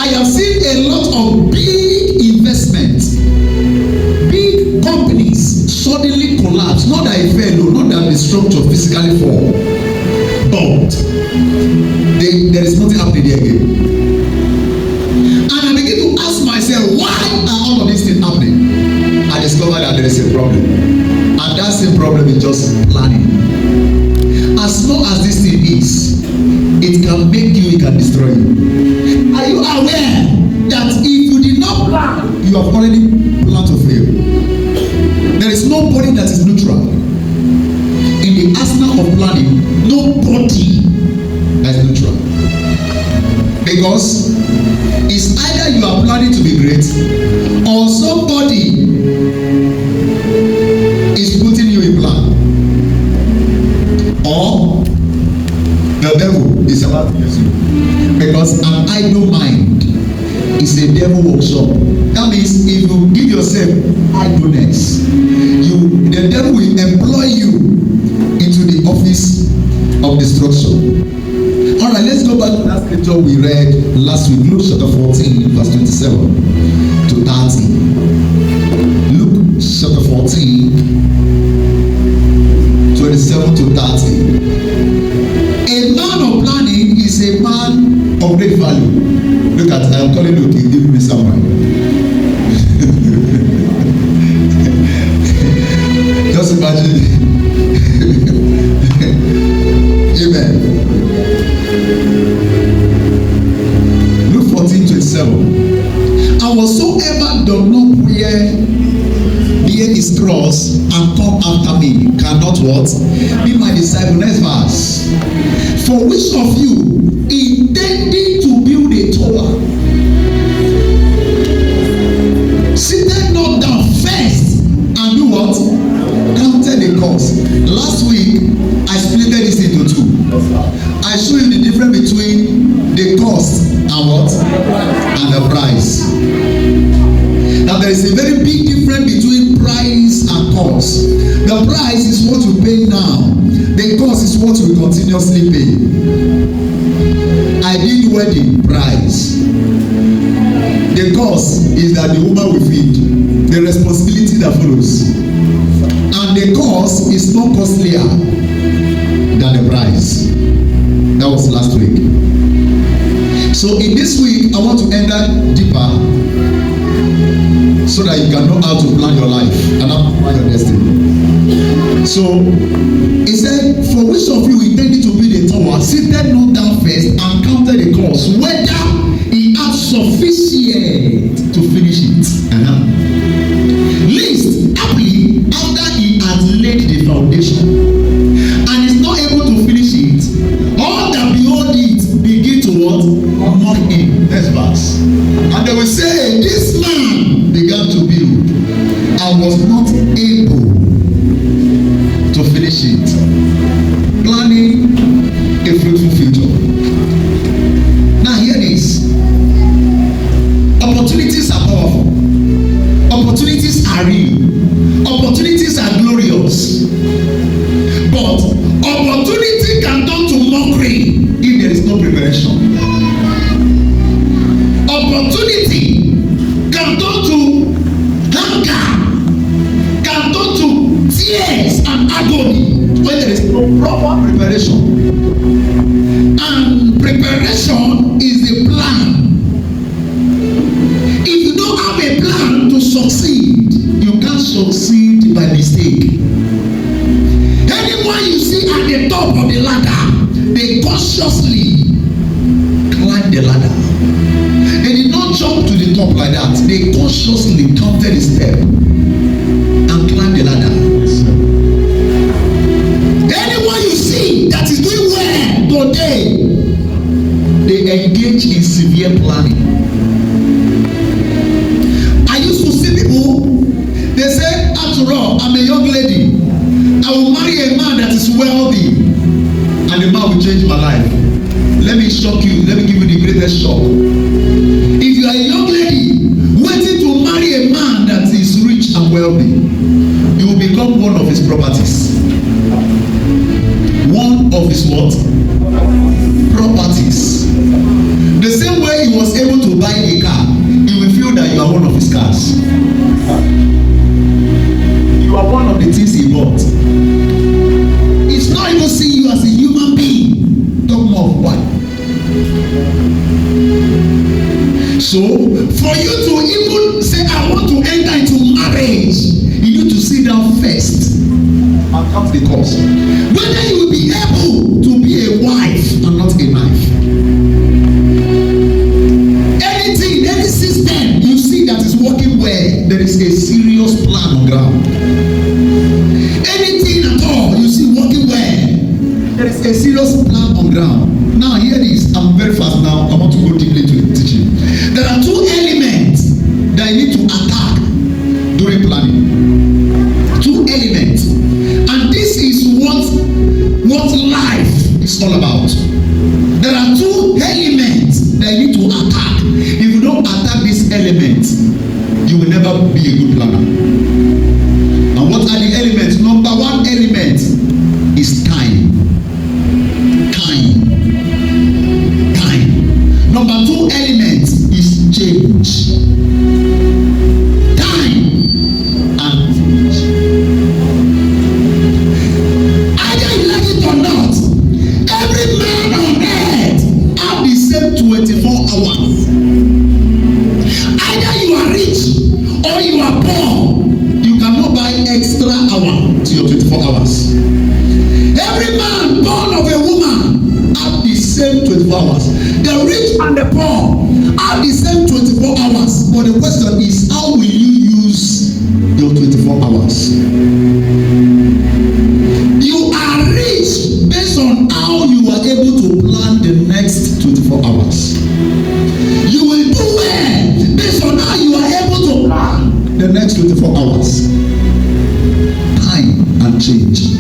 I have seen a lot of big investments, big companies suddenly collapse. Not that it fell, not that the structure physically fall, but there is nothing happening there again. And I begin to ask myself, why are all of these things happening? I discovered that there is a problem, and that same problem is just planning. As small as this thing is, it can make you, it can destroy you. Are you aware that if you did not plan, you have already planned to fail? There is nobody that is neutral. In the arsenal of planning, nobody that is neutral. Because it's either you are planning to be great, or somebody is putting you in plan, or the devil is about to use you. Because an idle mind is a devil workshop. That means if you give yourself idleness, the devil will employ you into the office of destruction. All right, let's go back to that scripture we read last week, Luke chapter 14, verse 27 to 30. Luke chapter 14, 27 to 30. A man of planning is a man of great value. Look at, I am calling Luke, he's giving me someone. Just imagine. Amen. Luke 14:27. And whatsoever does not bear his cross and come after me cannot what? Be my disciple. Next verse. For which of you intending to build a tower sitteth not down first and do what? Counted the cost. Last week I split this into two. I show you the difference between the cost and what? And the price. Now there is a very big difference between price and cost. The price is what you pay now. The cost is what you continuously pay. I did wedding price. The cost is that the woman will feed. The responsibility that follows. And the cost is more costlier than the price. That was last week. So in this week, I want to enter deeper so that you can know how to plan your life and how to plan your destiny. So he said, for which of you intended to build a tower, seated not down first and counted the cost, whether he has sufficient to finish it. Least happily after he has laid the foundation and is not able to finish it, all that behold it begin to what? Mock him. Next verse. And they will say, this man began to build and was not able to finish it. Planning a fruitful future. Now hear this. Opportunities are powerful. Opportunities are real. Opportunities are glorious. But opportunity can turn to mockery if there is no preparation. Opportunity can turn to hunger, can turn to tears and agony when there is no proper preparation. And preparation is the plan. If you don't have a plan to succeed, you can't succeed by mistake. Anyone you see at the top of the ladder, they consciously climb the ladder. They did not jump to the top like that. They consciously counted the step and climbed the ladder. Anyone you see that is doing well today, they engage in severe planning. I used to see people, they say, after all, I'm a young lady. I will marry a man that is wealthy and the man will change my life. Let me shock you. Let me give you the greatest shock. If you are a young lady waiting to marry a man that is rich and wealthy, you will become one of his properties. One of his what? Properties. The same way he was able to buy So for you to even say I want to enter into marriage, you need to sit down first and count the cost. Whether you will be able to be a wife and not a knife. Anything, any system you see that is working well, there is a serious plan on ground. Anything at all you see working well, there is a serious plan on ground. Now hear this, I'm very fast now, I want to go deeply to the teaching. There are two elements that you need to attack during planning. Two elements. And this is what life is all about. There are two elements that you need to attack. If you don't attack this element, you will never be a good planner. Now what are the elements? Number one element is time. Number two element is change. Time and change. Either you like it or not, every man on earth have the same 24 hours. Either you are rich or you are poor, you cannot buy extra hour to your 24 hours. Every man born of a woman have the same 24 hours. The rich and the poor have the same 24 hours. But the question is, how will you use your 24 hours? You are rich based on how you are able to plan the next 24 hours. You will do well based on how you are able to plan the next 24 hours. Time and change.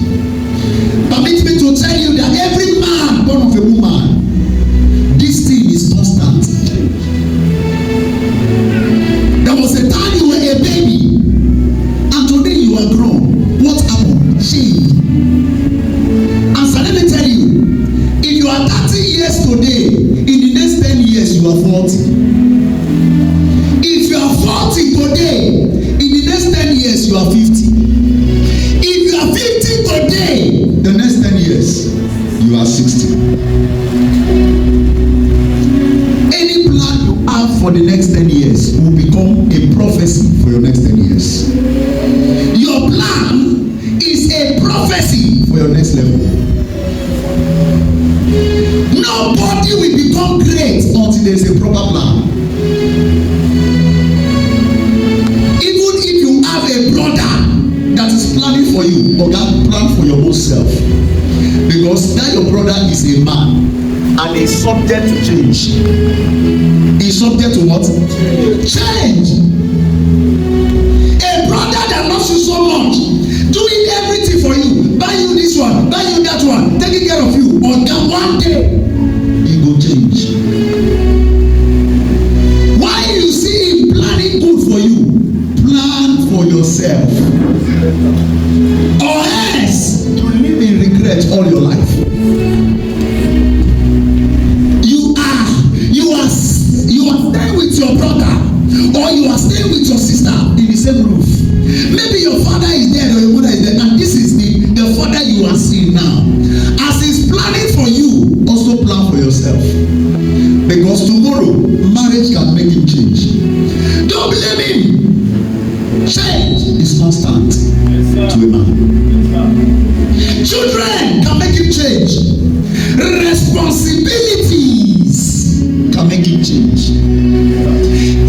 Permit me to tell you that every man born of a woman, this thing is constant. There was a time you were a baby, and today you are grown. What happened? Change. And so let me tell you, if you are 30 years today, in the next 10 years you are 40. If you are 40 today, in the next 10 years you are 50. If you are 50 today, the next 10 years you are 60. Any plan you have for the next 10 years will become a prophecy for your next 10 years. Your plan is a prophecy for your next level. Nobody will become great until there is a proper plan. Even if you have a brother that is planning for you, or that plan for your own self, because that your brother is a man and is subject to change. Is subject to what? Change. A brother that loves you so much, doing everything for you, buy you this one, buy you that one, taking care of you, but then one day he go change. Why you see him planning good for you? Plan for yourself, or else you live in regret all your life. You are staying with your brother, or you are staying with your sister in the same roof. Maybe your father is dead or your mother is dead, and this is the father you are seeing now. As he's planning for you, also plan for yourself, because tomorrow marriage can make him change. Don't blame him. Change is constant to a man. Children can make him change. Responsibilities can make him change.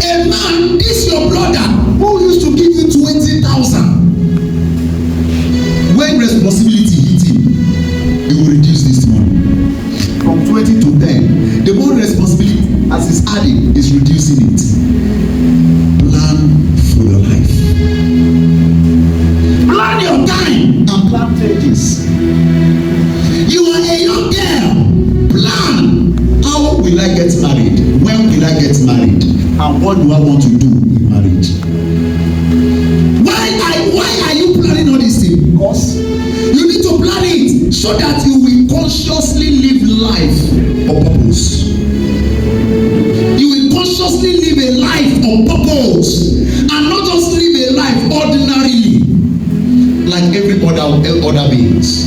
A man, this your brother who used to give you 20,000. When responsibility hit him, he will reduce this money from 20 to 10. The more responsibility as he's adding is reducing it. Plan for your life. Plan your time and plan changes. You are a young girl. Plan. How will I get married? When will I get married? And what do I want to do in marriage? Why are you planning all these things? Because you need to plan it so that you will consciously live life on purpose. You will consciously live a life on purpose, and not just live a life ordinarily like every other beings.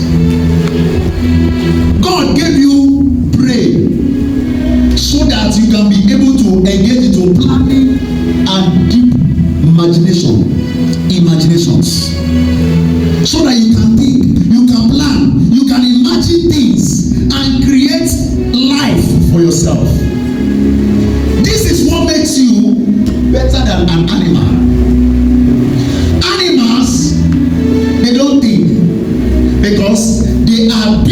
God gave you brain so that you can be able to engage into to planning and deep imaginations, so that you can think, you can plan, you can imagine things and create life for yourself. This is what makes you better than an animal. Animals, they don't think, because they are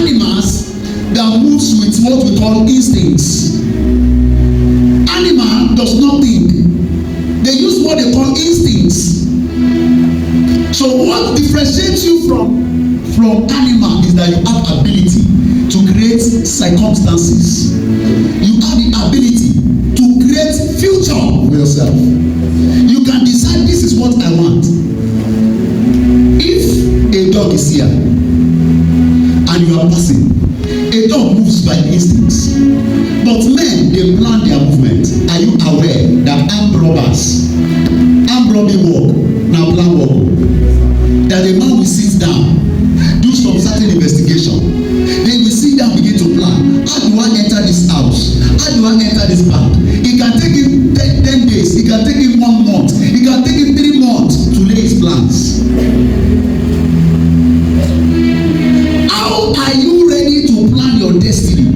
animals that moves with what we call instincts. Animal does not think. They use what they call instincts. So what differentiates you from animal is that you have ability to create circumstances. You have the ability to create future for yourself. You can decide, this is what I want. If a dog is here and you are passing, a dog moves by instincts. But men, they plan their movement. Are you aware that armed robbing work, now plan work? That the man will sit down, do some certain investigation. Then will sit down, begin to plan. How do I enter this house? How do I enter this bank? It can take him 10 days. It can take him 1 month. It can take him 3 months to lay his plans. How are you ready to plan your destiny?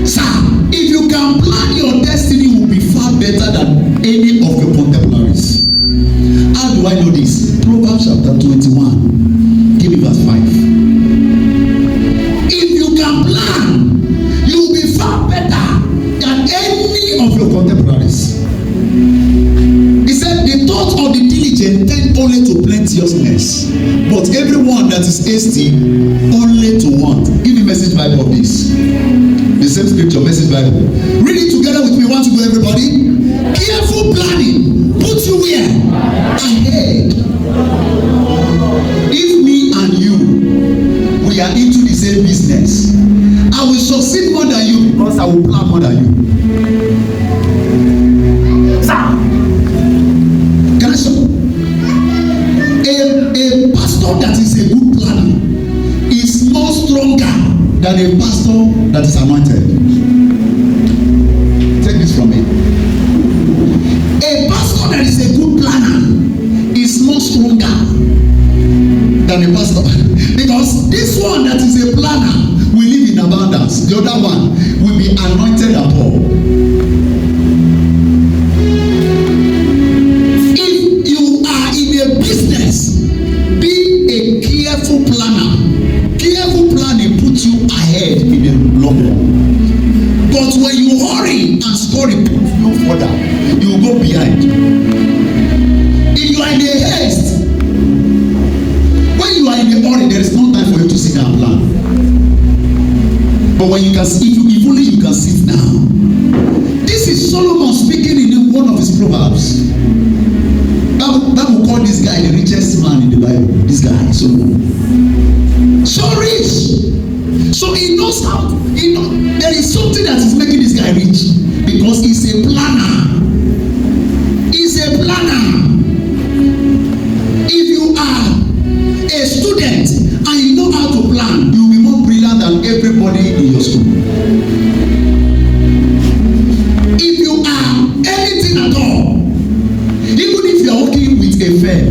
Sir, if you can plan your destiny, you will be far better than any of your contemporaries. How do I know this? Proverbs chapter 21. Give me verse 5. If you can plan, you will be far better than any of your contemporaries. He said, the thought of the diligent tend only to plenteousness, but everyone that is hasty only to want. Give me Message Bible of this. The same scripture, Message Bible. Read it together with me. Want to go, everybody? Careful planning puts you where? Ahead. If me and you, we are into the same business, I will succeed more than you because I will plan more than you. Sir, can I show? A pastor that is a good planner is more stronger than a pastor that is anointed. Take this from me. A pastor that is a good planner is more stronger than a pastor, because this one that is a planner will live in abundance. The other one will be anointed and poor. If you are in a business, be a careful planner. Careful planning puts you ahead in the long run. But when you hurry and scurry, puts you further, you will go behind. If you are in a haste, when you are in a hurry, there is no time for you to sit down and plan. But when you can, if only you can sit down. This is Solomon speaking in one of his proverbs. Bible call this guy the richest man in the Bible. This guy, Solomon. So rich. So he knows how. There is something that is making this guy rich, because he's a planner. He's a planner. If you are a student and you know how to plan, you will be more brilliant than everybody in your school. If you are anything at all, even if you are working with a firm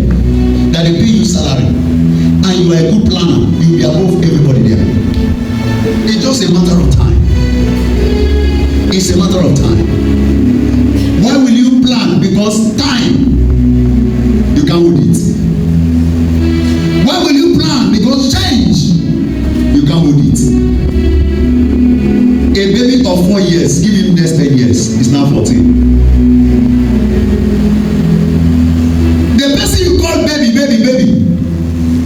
that they pay you salary and you are a good planner, you will be above everybody there. It's just a matter of time. It's a matter of time. Why will you plan? Because time, you can't hold it. Why will you plan? Because change, you can't hold it. A baby of 4 years, give him next 10 years, he's now 14. The person you call baby,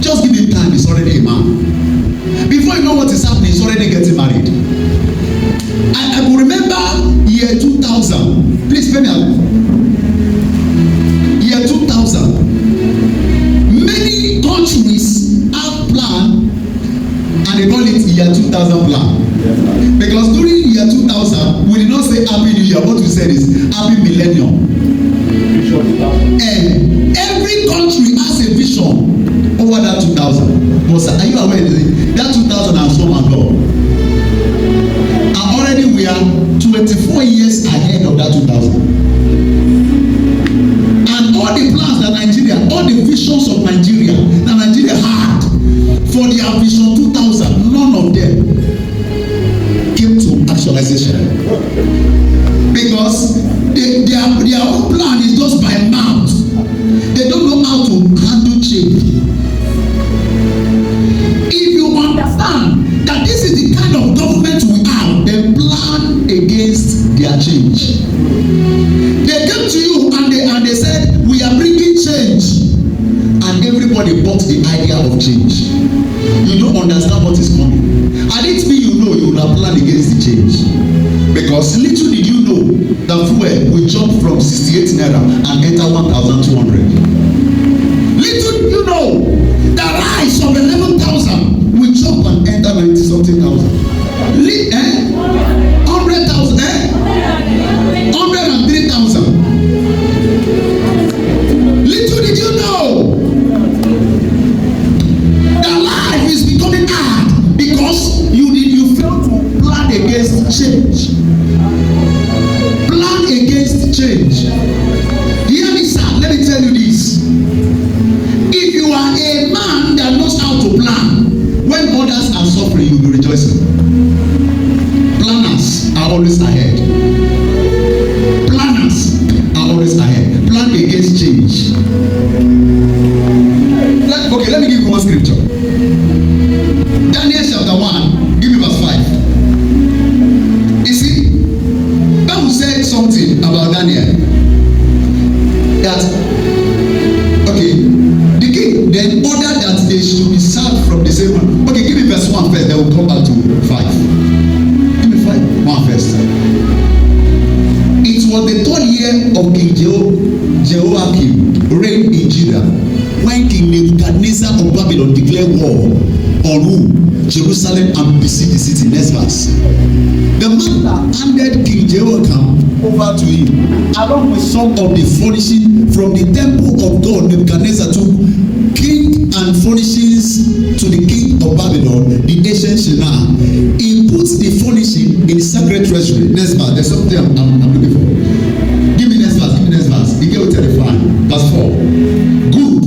just give him time, he's already a man. Before you know what is happening, he's already getting married. I will remember year 2000. Please pay me up. Year 2000. Many countries have plan and they call it year 2000 plan. Because during year 2000, we did not say Happy New Year. What we said is Happy Millennium. And every country has a vision over that 2000. But are you aware that 2000 has come and gone? And already we are 24 years ahead of that that 2,000. And all the plans that Nigeria, all the visions of Nigeria that Nigeria had for their vision 2000, none of them came to actualization. Because their own plan is just by mouth. They don't know how to handle change. If you understand that this is the kind of government we have, they plan against their change. They came to you and they said, we are bringing change. And everybody bought the idea of change. You don't understand what is coming. And it means you know you will have planned against the change. Because little did you know that fuel will jump from 68 naira and enter 1,200. Little did you know the rice of 11,000 will jump and enter 90-something thousand. 100,000, 103,000. Little did you know that life is becoming hard because you failed to plan against change. Plan against change. Hear me, sir. Let me tell you this. If you are a man that knows how to plan, when others are suffering, you will be rejoicing. Planners are always ahead. Planners are always ahead. Plan against change. Let me give you one scripture. Daniel chapter 1, give me verse 5. You see, Bible said something about Daniel. That, okay, the king then ordered that they should be served from the same one. Okay, give me verse 1 first, then we'll come back to 5. Give me 5, 1 first. It was the 3rd year of King Jehoiakim reign in Judah, when King Nebuchadnezzar of Babylon declared war on who? Jerusalem, and besieged the city. Next verse. The master handed King Jehoiakim over to him, along with some of the furnishing from the temple of God. Nebuchadnezzar took king and furnishings to the king of Babylon, the ancient Shinar. He put the furnishing in the sacred treasury. Next verse. There's something I'm looking for. Give me next verse. Give me next verse. The girl terrifying. Verse 4. Good.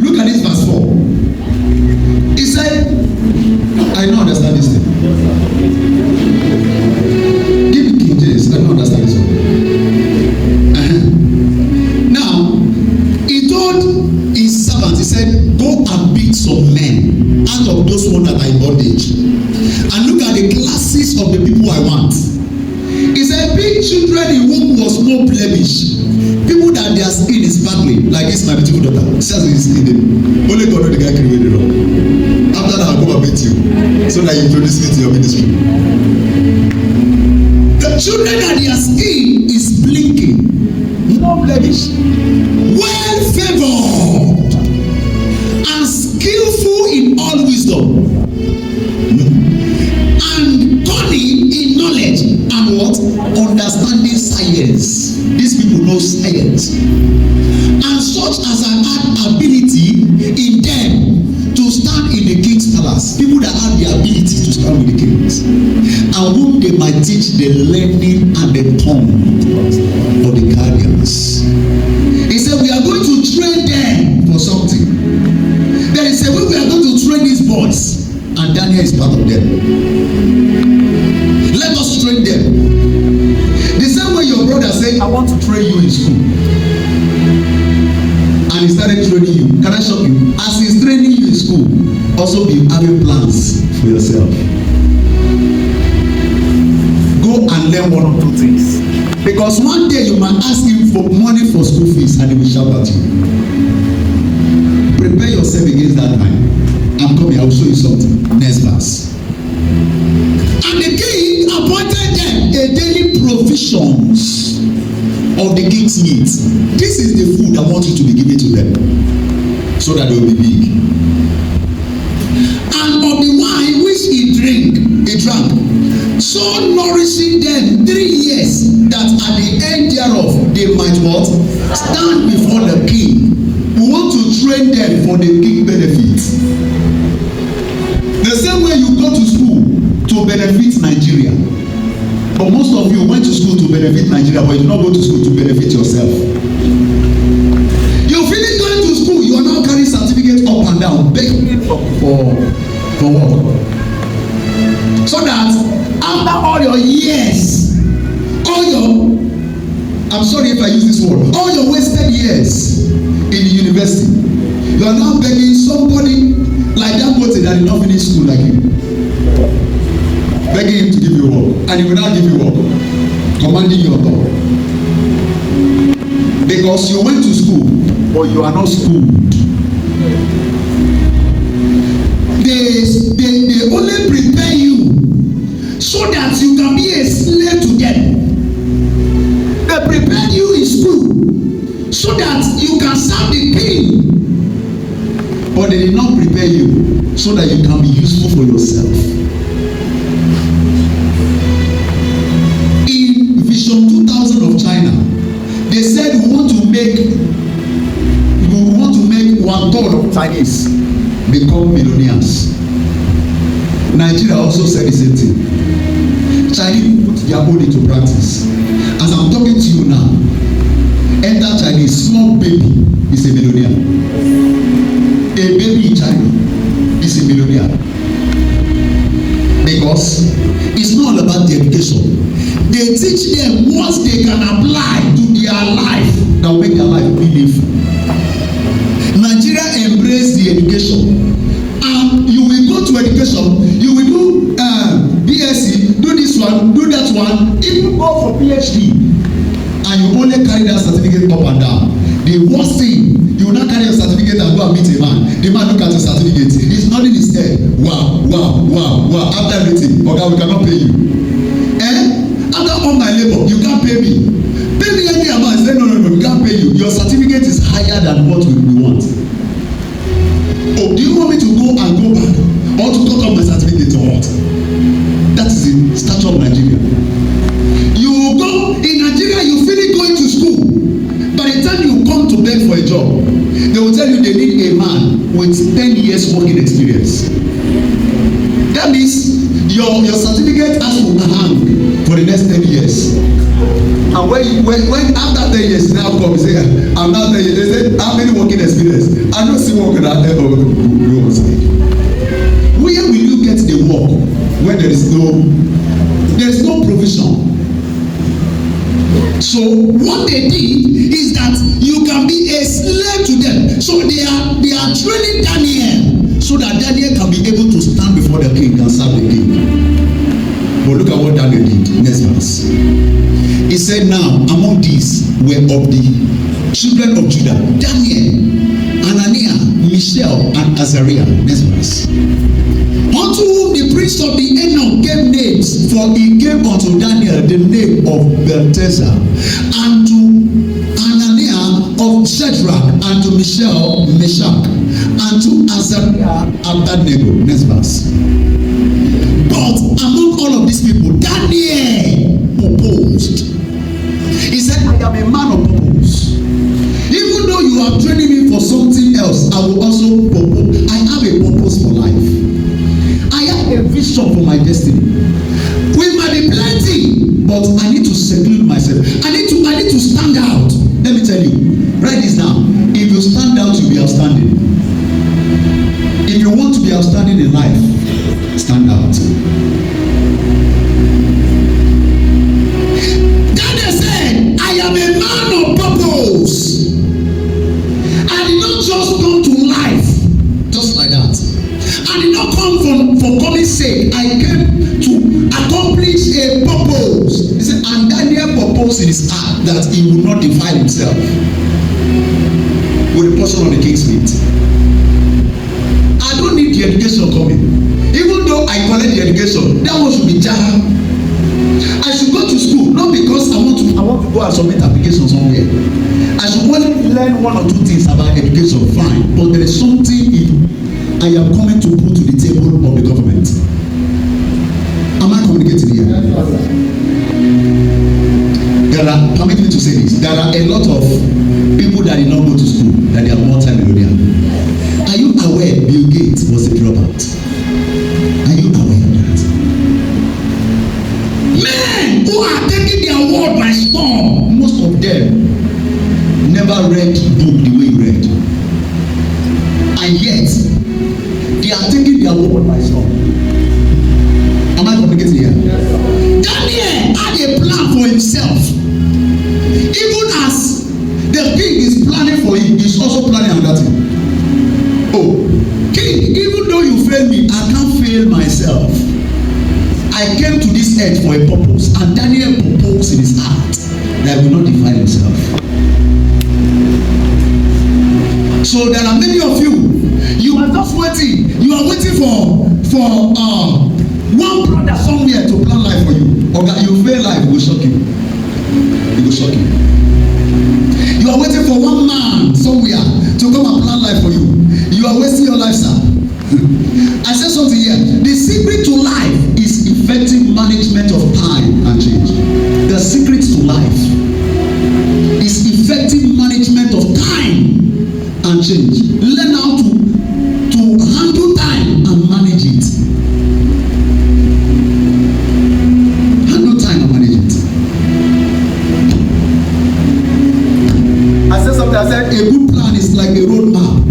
Look at this verse 4. He said, I don't understand this thing. Give me King James. I don't understand this one. Now, he told his servants, he said, go and pick some men out of those ones that are in bondage. And look at the classes of the people I want. He said, pick children in whom was no blemish. People that their skin is badly, like this my beautiful daughter. She has his skin. Only God know the guy created it wrong. After that, I'll come and meet you so that you introduce me to your ministry. The children that their skin is blinking, no blemish, well favored, and skillful in all wisdom, and cunning in knowledge, and what? Understanding science. These people know science, and such as had ability in them to stand in the king's palace. People that have the ability to stand with the kings, and whom they might teach the learning and the tongue of the guardians. He said, we are going to train them for something. Then he said, we are going to train these boys, and Daniel is part of them. Let us train them. The same way your brother said, I want to train you in school, and he started training you. Can I shock you? As he's training you in school, also be having plans for yourself. Go and learn one or two things, because one day you might ask him for money for school fees and he will shout at you. Prepare yourself against that time. I'm coming, I will show you something. Next verse. And the king appointed them a daily provisions of the king's needs. This is the food I want you to be giving to them, so that they will be big. And of the wine which he drank, so nourishing them 3 years, that at the end thereof they might what? Stand before the king. We want to train them for the king benefits. The same way you go to school to benefit Nigeria, But most of you went to school to benefit Nigeria, but you did not go to school to benefit yourself. You finish going to school, you are now carrying certificates up and down, begging for work. So that after all your years, I'm sorry if I use this word, all your wasted years in the university, you are now begging somebody like that person that did not finish school like you, begging him to give you work, and he will not give you work, commanding your door, because you went to school but you are not schooled. They only prepare you so that you can be a slave to them. They prepared you in school so that you can serve the king, but they did not prepare you so that you can be useful for yourself. In Vision 2000 of China, they said we want to make 1/3 of Chinese become millionaires. Nigeria also said the same thing. Chinese put their own into practice. As I'm talking to you now, enter Chinese, small baby is a millionaire. A baby in China is a millionaire. Because it's not all about the education. They teach them what they can apply to their life that will make their life meaningful. Nigeria embrace the education, and you will go to education, you will do BSc, do this one, do that one, even go for PhD, and you only carry that certificate up and down. The worst thing, you will not carry your certificate and go and meet a man. The man look at your certificate, he's nodding his head. Wow. After everything, okay, we cannot pay you. After all my labor, you can't pay me. Pay me any amount. Say no, we can't pay you. Your certificate is higher than what we want. Oh, do you want me to go and go back, or to cut off my certificate or what? That is the stature of Nigeria. You go in Nigeria, you finish going to school. By the time you come to beg for a job, they will tell you they need a man with 10 years working experience. That means your certificate has to hang for the next 10 years. And when after 10 years now come, say I'm now 10 years, they say how many working experience? I don't see work at that level. Where will you get the work when there is no provision? So what they did is that you can be a slave to them. So they are training Daniel so that Daniel can be able to stand before the king and serve the king. But look at what Daniel did. Next verse. He said, now among these were of the children of Judah, Daniel, Ananiah, Mishael, and Azariah. Next verse. Unto whom the priest of the Enoch gave names, for he gave unto Daniel the name of Belteshazzar, and to Ananiah of Shadrach, and to Mishael, Meshach, and to Azariah, Abednego. Next verse. But among all of these people, Daniel proposed. He said, I am a man of purpose. Even though you are training me for something else, I will also propose. I have a purpose for life. I have a vision for my destiny. We might be plenty, but I need to seclude myself. I need to stand out. Let me tell you, write this down. If you stand out, you'll be outstanding. If you want to be outstanding in life, stand out. Daniel said, I am a man of purpose. I did not just come to life just like that. I did not come for coming's sake. I came to accomplish a purpose. He said, and Daniel proposed in his heart that he would not defile himself with the portion of the king's meat. I don't need the education coming. Even though I collect the education, that one should be jar. I should go to school, not because I want to go and submit application somewhere. I should only learn 1 or 2 things about education, fine. But there is something I am coming to put to the table of the government. Am I communicating here? Permit me to say this. There are a lot of people that did not go to school, that they are multi-millionaire. Are you aware Bill Gates was a dropout? Are you aware of that? Men who never read book the way you read, and yet they are taking their word by storm. Am I communicating here? Yes. Daniel had a plan for himself. Even as the king is planning for him, he's also planning another thing. Oh, king, even though you fail me, I can't fail myself. I came to this earth for a purpose, and Daniel proposed in his heart that he will not defile himself. So there are many of you, you are just waiting. You are waiting for one brother somewhere to plan life for you. Okay, you fail life, it will shock you. It will shock you. You are waiting for one man somewhere to come and plan life for you. You are wasting your life, sir. I said something here. The secret to life is effective management of time and change. The secret to life is effective management of time and change. Learn how to handle time and manage it. Handle time and manage it. I said something. I said a good plan is like a road map.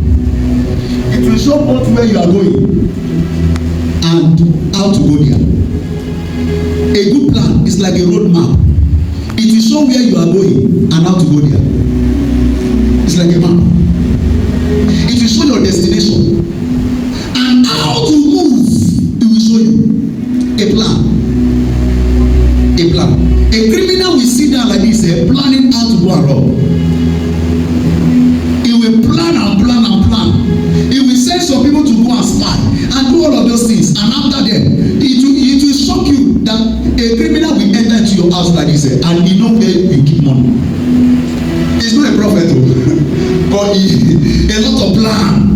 It will show both where you are going and how to go there. A good plan is like a road map. It will show where you are going and how to go there. It's like a map. It will show your destination and how to move. It will show you a plan. A plan. A criminal will sit down like this, planning how to go and rob. He will plan and plan and plan. He will send some people to go and spy and do all of those things, and after them, it will shock you that a criminal will enter into your house like this, and he know where you keep money. He's not a prophet, but a lot of plan.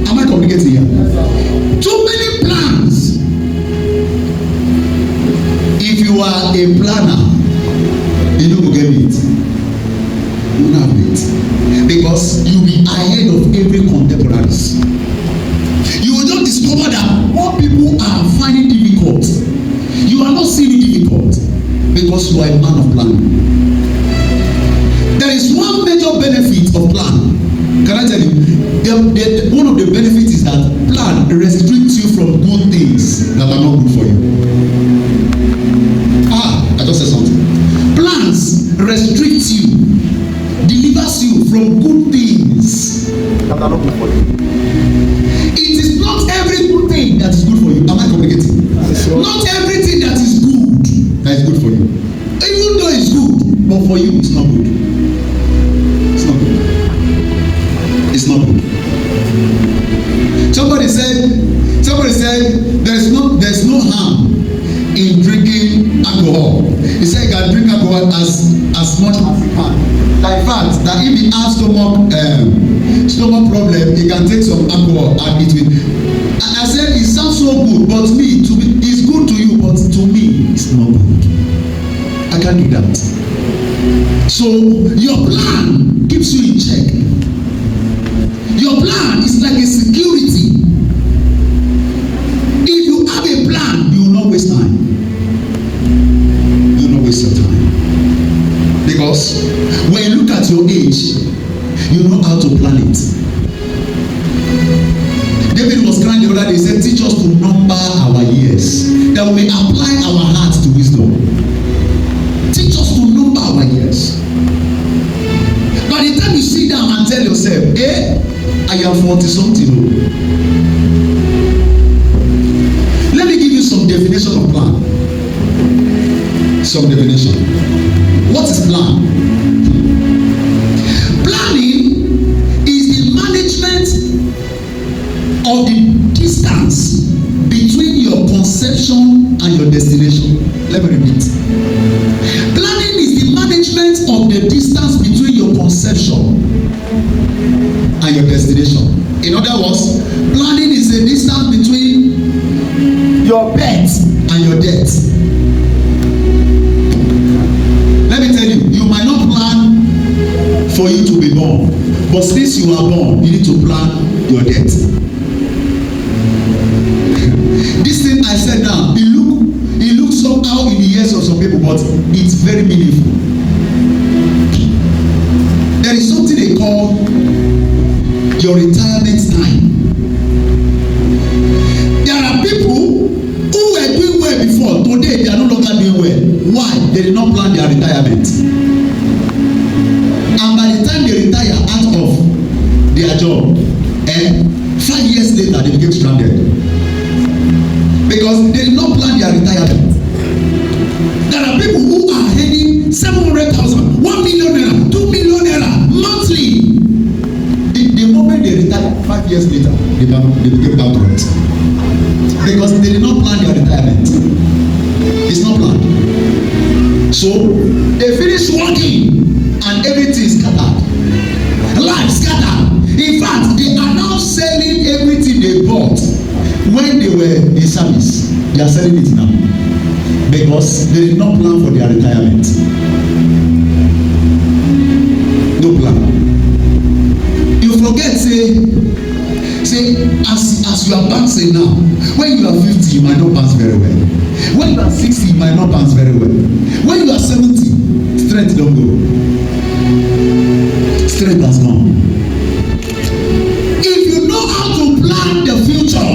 Am I communicating here? Too many plans. If you are a planner, you don't get it. You don't have it, because you will be ahead of every contemporaries. You will just discover that what people are finding difficult, you are not seeing it difficult, because you are a man of planning. There is one major benefit of plan. Can I tell you? One of the benefits is that plan restricts you from good things that are not good for you. I just said something. Plans restrict you, delivers you from good things that are not good for you. It is not every good thing that is good for you. Am I communicating? Not everything that is good that is good for you. Even though it's good, but for you it's not good. It's not good. It's not good. Somebody said there's no harm in drinking alcohol. He said you can drink alcohol as much as you can. Like fact that if he has stomach problem, he can take some alcohol and it will. And I said it sounds so good, but it's good to you, but to me it's not good. I can't do that. So your plan keeps you in check. Your plan is like a security. If you have a plan, you will not waste time. You will not waste your time. Because when you look at your age, you know how to plan it. David was crying the other day. He said, teach us to number our years, that we may apply our hearts to wisdom. Teach us to number our years. By the time you sit down and tell yourself, I am 40 something. Let me give you some definition of plan. Some definition. What is plan? Planning is the management of the distance between your conception and your destination. Let me repeat. Planning is the management of the distance between your conception and your destination. In other words, planning is a distance between your birth and your death. Let me tell you, you might not plan for you to be born, but since you are born, you need to plan your death. This thing I said now, it looks somehow in the ears of some people, but it's very meaningful. retirement. And by the time they retire out of their job, 5 years later they became stranded because they did not plan their retirement. There are people who are earning 700,000, 1 million naira, 2 million naira monthly. The moment they retire, 5 years later, they became bankrupt because they did not plan their retirement. It's not planned. So they finish working and everything is scattered. Life scattered. In fact, they are now selling everything they bought when they were in service. They are selling it now because they did not plan for their retirement. No plan. You forget, say as you are bouncing now, when you are 50 you might not bounce very well. When you are 60 you might not bounce very well. When you are 70, strength don go. Strength has gone. If you know how to plan the future,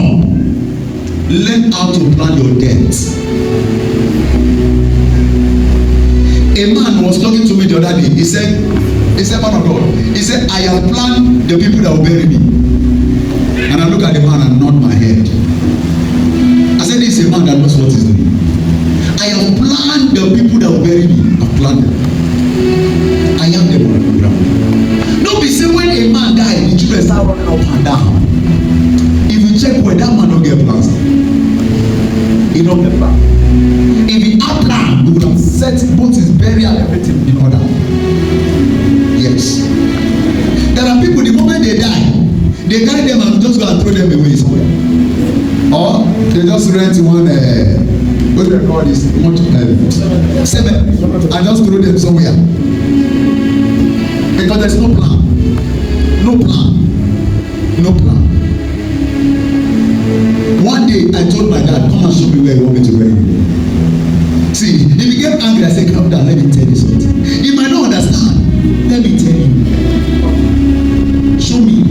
learn how to plan your debt. A man was talking to me the other day. He said, man of God, he said, I have planned the people that will bury me. And I look at the man and nod my head. I said, this is a man that knows what he's doing. I have planned the people that will bury me. I've planned them. I am them on the ground. Don't be saying when a man died, the children start running up and down. If you check where that man don't get plans, he don't get plan. If he had plan, he would have set both his burial and everything in order. Yes. There are people, the moment they die, they carry them and just go and throw them away somewhere. Or they just rent one, what do they call this? Seven. And just throw them somewhere. Because there's no plan. No plan. No plan. One day I told my dad, come and show me where you want me to bury you. See, he became angry. I said, calm down, let me tell you something. He might not understand. Let me tell you. Show me.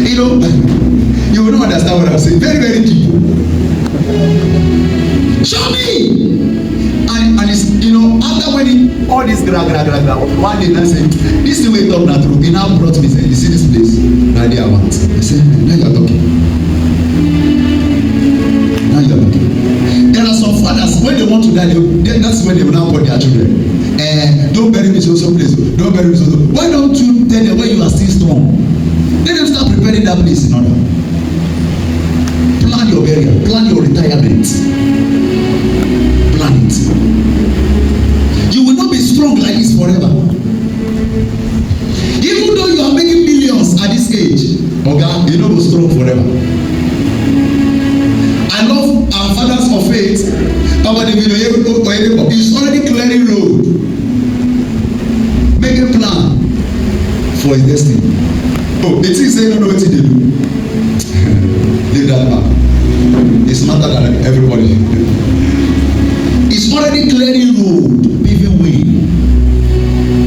You know, you will not understand what I'm saying. Very, very deep. Show me. And it's, you know, after when all this gra, one day I said, this is the way talk that through. He now brought me, said, you see this place? Right there I want. I said, now you're talking. Now you're talking. There are some fathers, when they want to die, that's when they will now call their children. Don't bury me so place. Don't bury me so. Why don't you tell them when you are still strong? Let them start preparing that place in order. Plan your burial. Plan your retirement. Plan it. You will not be strong like this forever. Even though you are making millions at this age, okay, you know, go strong forever. I love our fathers of faith. Papa David is already clearing road, making plan for his destiny. Oh, the thing say no know what they do. Leave that man. It's smarter than everybody. It's already clearing road, paving way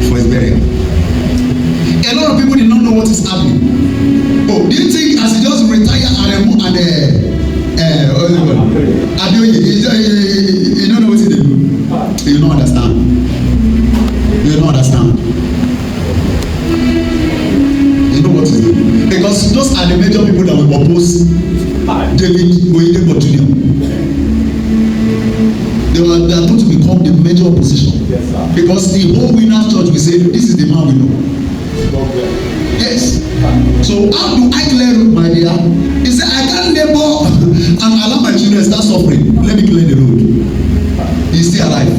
for his burial. A lot of people did not know what is happening. Oh, do you think as he just retire and you don't know what they do? You don't understand. You don't understand. You know what is it? Because those are the major people that will oppose David Oyedepo Jr. They are going to become the major opposition. Yes, because the whole Winners Church will say, this is the man we know. Yes. So how do I clear road, my dear? He said, I can't labor and allow my children to start suffering. Let me clear the road. He's still alive.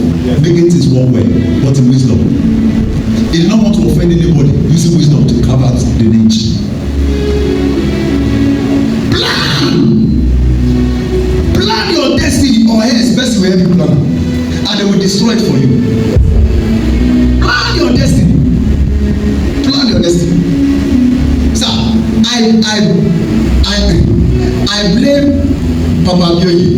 Making things one way, but in wisdom. He did not want to offend anybody, using wisdom to carve out the niche. Plan your destiny, or else best will help you plan, and they will destroy it for you. Plan your destiny. Plan your destiny. Sir, I blame Papa Bioyi.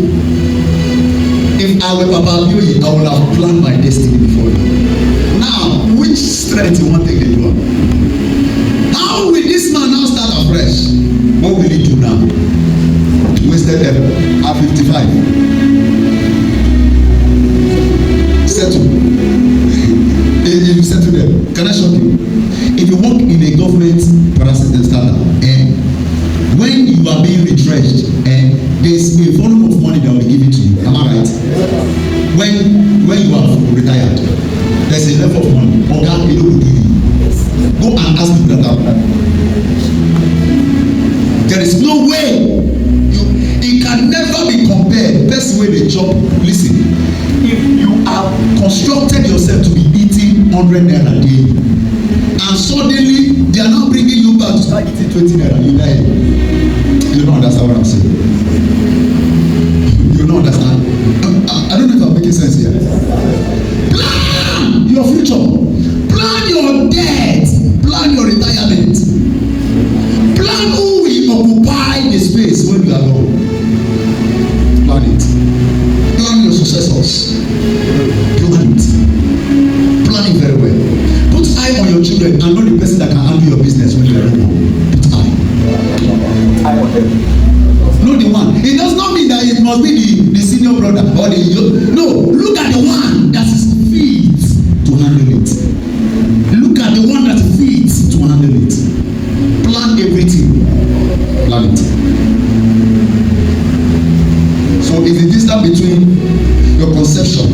If I were Papa Bioyi, I would have planned my destiny before. Now, which strength you want to take the job? How will this man now start afresh? What will he do now? Wasted effort at 55. settle. You settle them. Can I shock you? If you work in a government parasitic standard, when you are being retrenched, there's a volume of money that will be given to you. Am I right? When you are retired, there's a level of money. Oga, you will give you. Go and ask people that are. There is no way. It can never be compared. Best way they chop. Listen, if you have constructed yourself to be eating 100 naira daily, and suddenly they are now bringing you back to start eating 20 naira, you lie. You don't understand what I'm saying. You don't understand. I don't know if I'm making sense here. Plan your future. Plan your debt. Plan your retirement. Plan who will occupy the space when you are gone. Plan it. Plan your successors. Plan it. Plan it very well. Put eye on your children and not the person that can handle your business when you are gone. Put eye. Eye on them. Not the one. It does not mean that it must be the senior brother or the no. Look at the one that is fit to handle it. Look at the one that is fit to handle it. Plan everything. Plan it. So it's the distance between your conception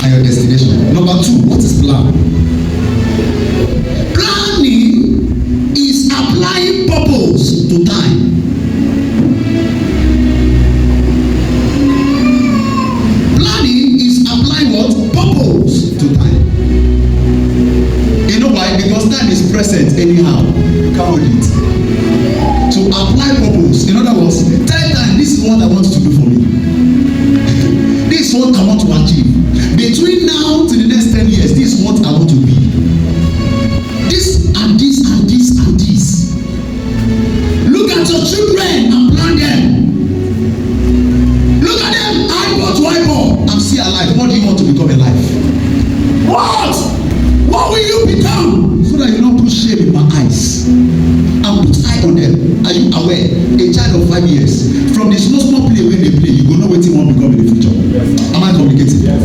and your destination. Number two, what is plan? Planning is applying purpose to time. Planning is applying what? Purpose to time. You know why? Because time is present anyhow. You can't hold it. To apply purpose, in other words, tell time, this is what I want you to do for me. This is what I want to achieve. Between now to the next 10 years, this is what I want to be. This and this and this and this. Look at your children and plan them. Look at them, eyeball to eyeball. I'm still alive. What do you want to become alive? What? What will you become? So that you don't put shame in my eyes. And put eye on them. Are you aware? A child of 5 years, from the small play when they play, you go know what you want to become in the future. Yes. Am I communicating? Yes.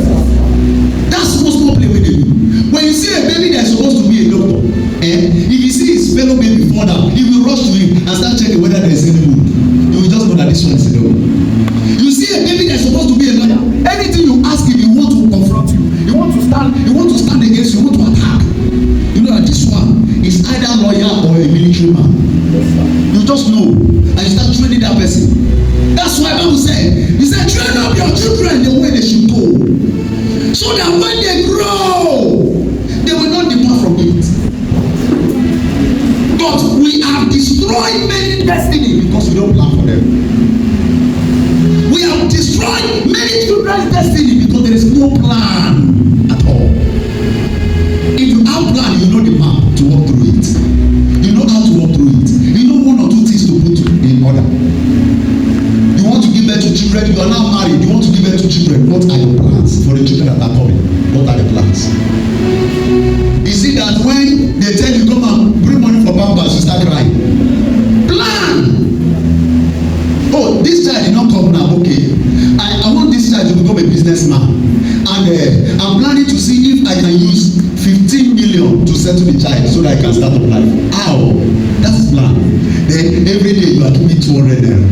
That's small play when they do. When you see a baby that's supposed to be a doctor, if you see his fellow baby fall down, he will rush to him and start checking whether there is any wound. You will just know that this one is a doctor. You see a baby that's supposed to be a lawyer, anything you ask him, he want to confront you. He want to stand against you, he want to attack. You know that this one is either lawyer or a military man. You just know, and you start training that person. That's why Bible said, he said, train up your children the way they should go, so that when they grow, they will not depart from it. But we have destroyed many destiny because we don't plan for them. We have destroyed many children's destiny because there is no plan at all. If you have plan, you know the map to walk through it. You know how to walk through it. You know one or two things to put in order. You want to give birth to children, you are now married, you want to give birth to children. What are your plans for the children that are coming? What are the plans? Is it that when they tell you come and bring money for pampers, you start crying? Plan. Oh, this child did not come now. Okay, I want this child to become a businessman, and I'm planning to see if I can use 15 million to settle the child so that I can start up life. How? That's the plan. Then every day you are giving 200 naira.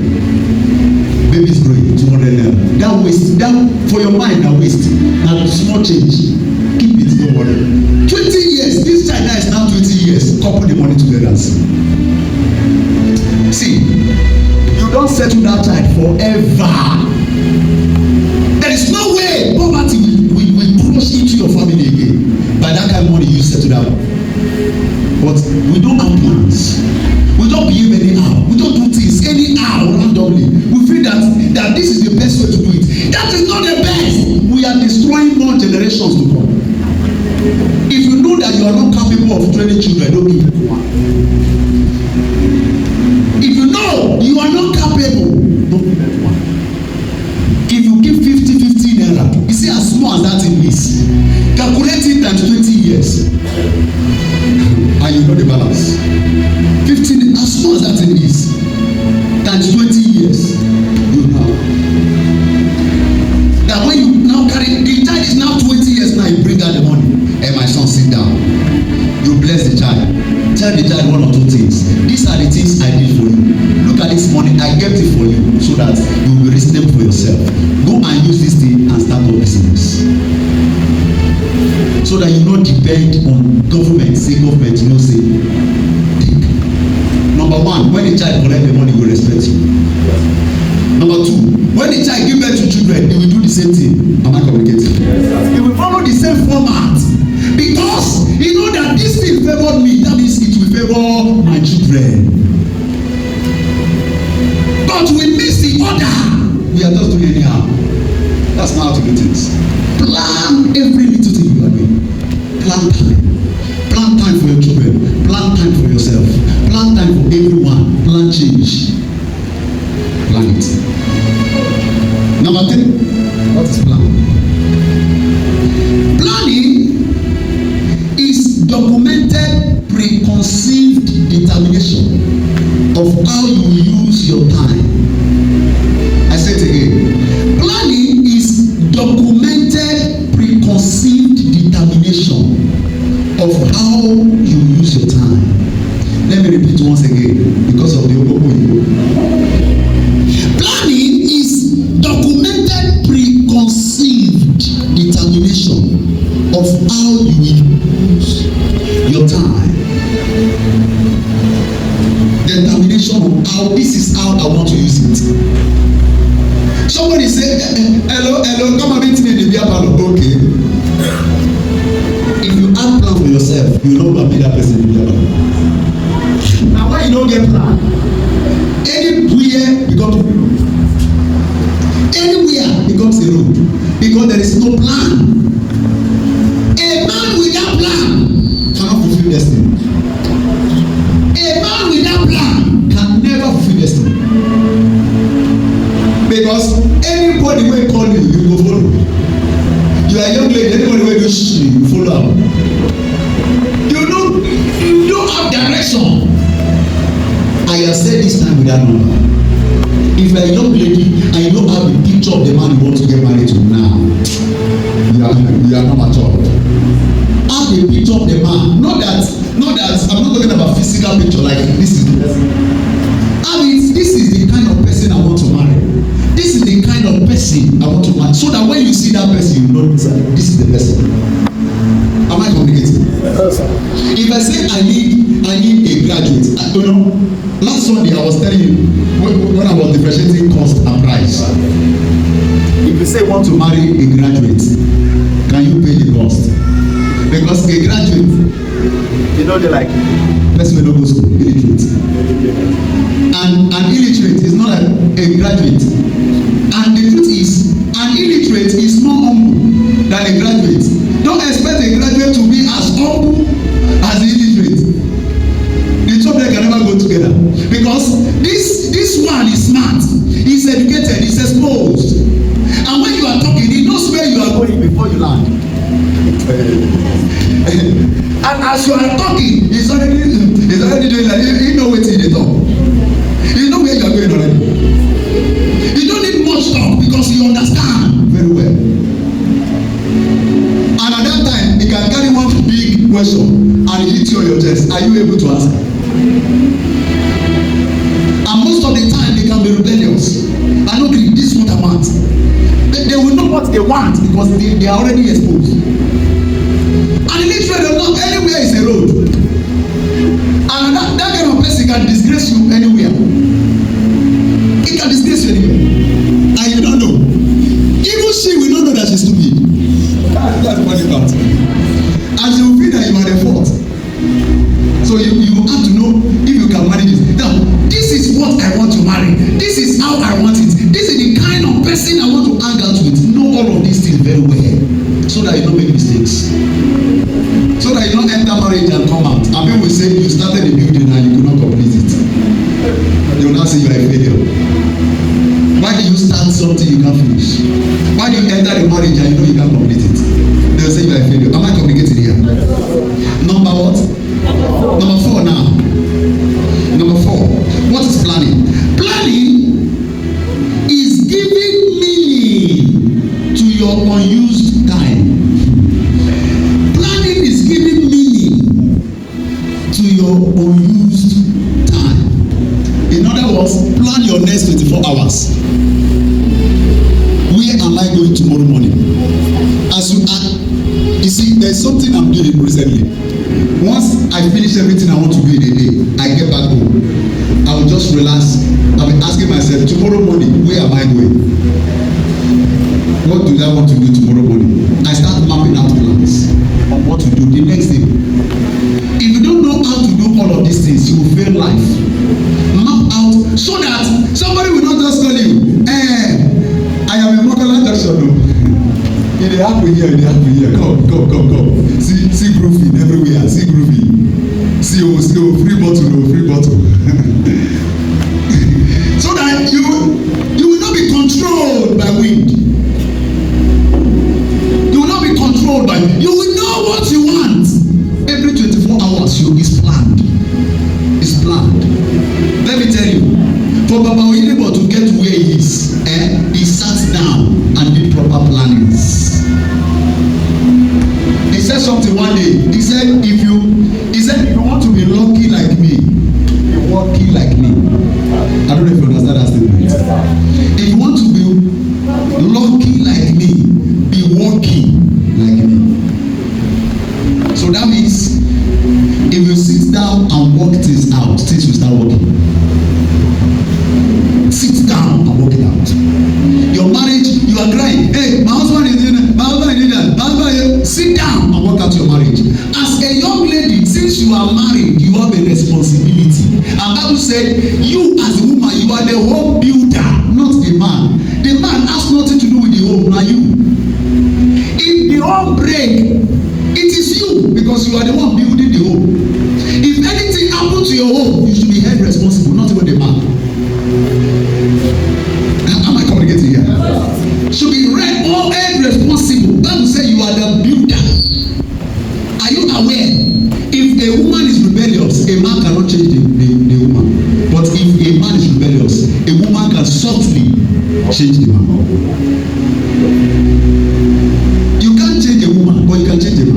Baby's growing 200 naira. That waste, that for your mind, that waste. Now small change. Keep it, don't worry. 20 years. This child now is now 20 years. Couple the money together. See, you don't settle that child forever. There is no way poverty will crush into your family again. By that kind of money you settle down. But we don't have plans. We don't behave anyhow. We don't do things anyhow randomly. We feel that this is the best way to do it. That is not the best. We are destroying more generations to come. If you know that you are not capable of training children, don't give it one. If you know you are not capable, don't give it one. If you give 50 naira, you see as small as that thing is. Calculate it times 20 years. And you know the balance. 15, as small as that thing is, times 20 years, you know. That when you now carry, the child is now 20 years now, so that you no depend on government say government no say take. Number one, when the child collect the money, he go respect you. Number two, when the child give birth to children, he will do the same thing. Am I communicating? He will follow the same format because he know that this thing favour me, that means it will favour my children. But we miss the order. We are just doing anyhow. That's not how to do things. Plan every little thing you are doing. Plan time. Plan time for your children. Plan time for yourself. Plan time for everyone. Plan change. Plan it. Number 3, what is plan? Planning is documented preconceived determination of how you will use your time. I say it again. Planning is documented preconceived determination of how you use your time. Let me repeat once again because of the Ogbonge. Planning is documented preconceived determination of how you will use your time. Determination of how this is how I want to use it. Somebody say hello come and meet me in the beer parlour. Okay. If you have plan for yourself, you know what be that person in the beer parlour. Now why you no get plan? Anywhere becomes a road. Anywhere becomes a road because there is no plan. A man without plan cannot fulfill destiny. A man without plan can never fulfill destiny. Because anybody wey call you, you go follow. You are a young lady, anybody wey do shh, you follow am. You don't have direction. I have said this time without number. If you are a young lady and you don't have a picture of the man you want to get married to now, you are not mature. Have a picture of the man. Not that I'm not talking about physical picture like this is the person. This is the kind of person I want to marry. This is the kind of person I want to marry. So that when you see that person, you know this is the person. Am I communicating? If I say I need a graduate, last Sunday I was telling you when I was differentiating cost and price. If you say you want to marry a graduate, can you pay the cost? Because a graduate, they like person wey no go school, illiterate. And an illiterate is not like a graduate. And the truth is, an illiterate is more humble than a graduate. Don't expect a graduate to be as humble as the illiterate. The two of them can never go together. Because this one is smart, he's educated, he's exposed. And when you are talking, he knows where you are going before you land. And as you are talking, he's already doing like he know wetin he dey talk. He know where you are going already. You don't need much talk because you understand very well. And at that time, he can carry one big question and hit you on your chest. Are you able to answer? And most of the time, they can be rebellious. I know this is what I want. They will know what they want because they are already exposed. And literally, anywhere is a road. And that kind of person can disgrace you anywhere. It can disgrace you anywhere. And you don't know. Even she will not know that she's stupid. That's what you got. And she will feel that you are the fault. So you have to know if you can manage it. Now, this is what I want to marry. This is how I want it. This is the kind of person I want to hang out with. Know all of these things very well. So that you don't make mistakes. So that you don't enter marriage and come out. And people will say you started a building and you could not complete it. They will now say you are a failure. Why do you start something you can't finish? Why do you enter the marriage and you know you can't complete it? They will say you are a failure. Am I communicating here? Number what? Number 4 now. Number 4. What is planning? Planning is giving meaning to your unused time. Planning is giving meaning to your unused time. In other words, plan your next 24 hours. Where am I going tomorrow morning? As you see, there's something I'm doing recently. Once I finish everything I want to do in a day, I get back home. I will just relax. I'll be asking myself, tomorrow morning, where am I going? What do I want to do tomorrow morning? I start mapping out plans on what to do the next day. If you don't know how to do all of these things, you will fail life. Map out so that somebody will not just call you, I am a Mokola Jackson. It happen here, it happen here. Come. See groovy everywhere. See groovy. See free bottle. So that you will not be controlled by wind. You will not be controlled by. You will know what you want. Every 24 hours, is planned. It's planned. Let me tell you, for Baba Oyinbo to get where he is, he sat down and did proper plannings. He said something one day. He said if you want to be lucky like me, be working like me. I don't know if you understand that statement. If you want to be lucky like me, be working like me. So that means if you sit down and work things out, things will start working. Sit down and work it out. Your marriage, you are crying. Hey, my husband is doing that. My husband is doing that. Sit down and work out your marriage. As a young lady, since you are married, you have a responsibility. And Bible said, you as a woman, you are the home builder, not the man. The man has nothing to do with the home, not you. If the home break, it is you because you are the one building the home. If anything happens to your home, you should be held responsible, not even the man. Am I communicating here? Should be held responsible. Bible says you are the builder. Are you aware? If a woman is rebellious, a man cannot change the woman. But if a man is rebellious, a woman can softly change the man. You can't change a woman, but you can change a man.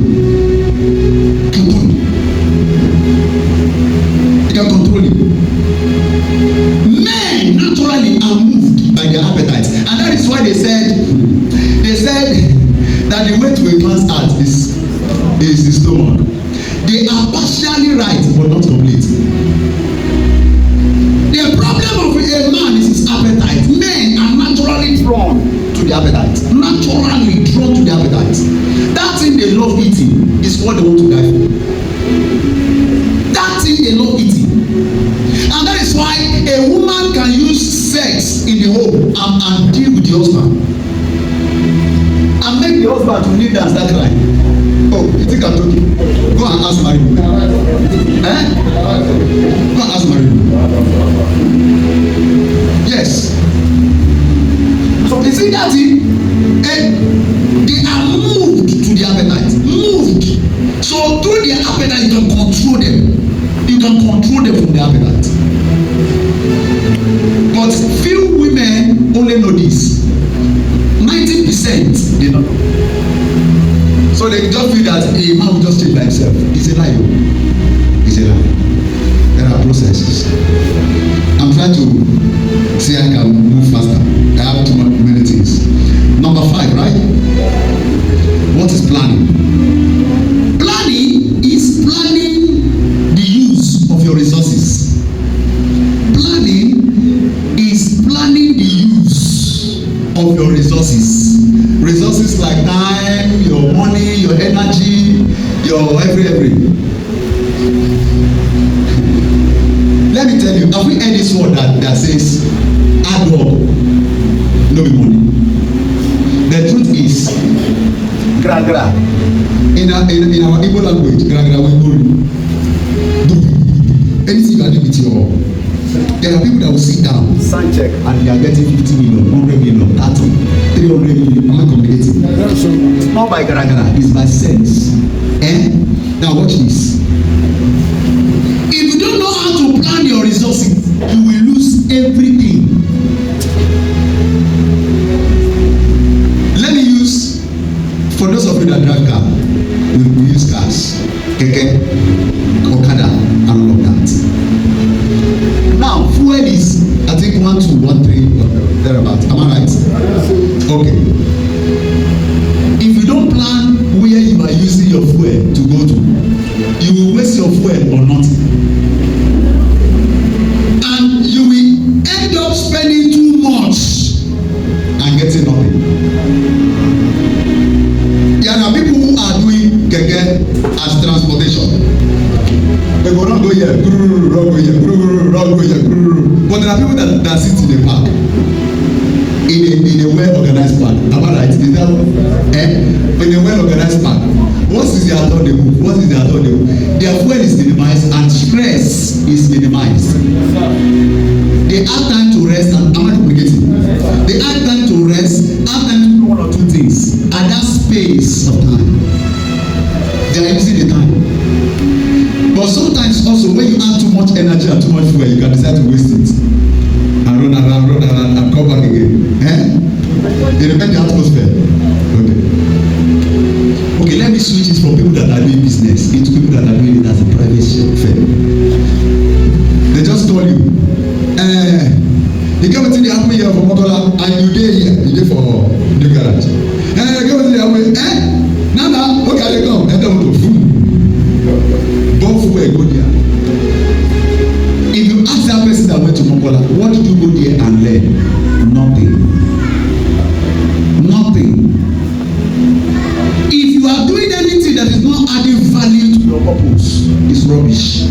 You can control it. Men naturally are moved by their appetite, and that is why they said that the way to a man's heart is his stomach. They are partially right but not complete. The problem of a man is his appetite. Men are naturally drawn to the appetite. Naturally drawn to the appetite. That thing they love eating is what they want to die for. That thing they love eating. And that is why a woman can use sex in the home and deal with the husband. And make the husband to kneel down and start crying. Oh, you think I'm joking? Go and ask Mary. Go and ask Mary. Yes. So you see that thing? They are moved to the appetite. Moved. So through their appetite, you can control them. You can control them from their appetite. But few women only know this. 90% they don't know. So they just feel that a man will just change by himself. It's a lie. It's a lie. There are processes. I'm trying to see I can move faster. I have too many things. Number 5, right? What is planning? Planning is planning the use of your resources. Planning is planning the use of your resources. Resources like time, your money, your energy, your every. Let me tell you, have we heard this word that says hard work, no be money? The truth is, gra. In our Igbo language, gra we go do anything you are doing with your. There are people that will sit down, sign check, and they are getting 50 million, 100 million, 30, 300 million. Am I communicating? It's not by gra, it's by sense. Now watch this. If you don't know how to plan your resources, you will lose everything. Let me use, for those of you that drive car, we use cars, keke, okada, and all of that. Now, fuel is, I think, 1, 2, 1, 3, thereabout. Am I right? Okay. If you don't plan where you are using your them as transportation. They go run go here, run go here, run go here. But there are people that sit in the park, in a well-organized park. Am I right? Is that in a well-organized park? Once is their turn they move. Once is their turn they move. Their fuel is minimized and stress is minimized. They have time to rest and am I communicating? They have time to rest, have time to do one or two things at that space of time. They are using the time. But sometimes also when you have too much energy and too much fuel, you can decide to waste it and run around and come back again. They depend the atmosphere. Okay, let me switch it from people that are doing business into people that are doing it as a private firm. They just told you, you get wetin dey happen here for Motola and you dey here, you dey for the garage. You get wetin dey happen, now, okay, I dey come, enter motor, both fuel go there. If you ask that person that went to Mokola, what did you go there and learn? Nothing. If you are doing anything that is not adding value to your purpose, it's rubbish.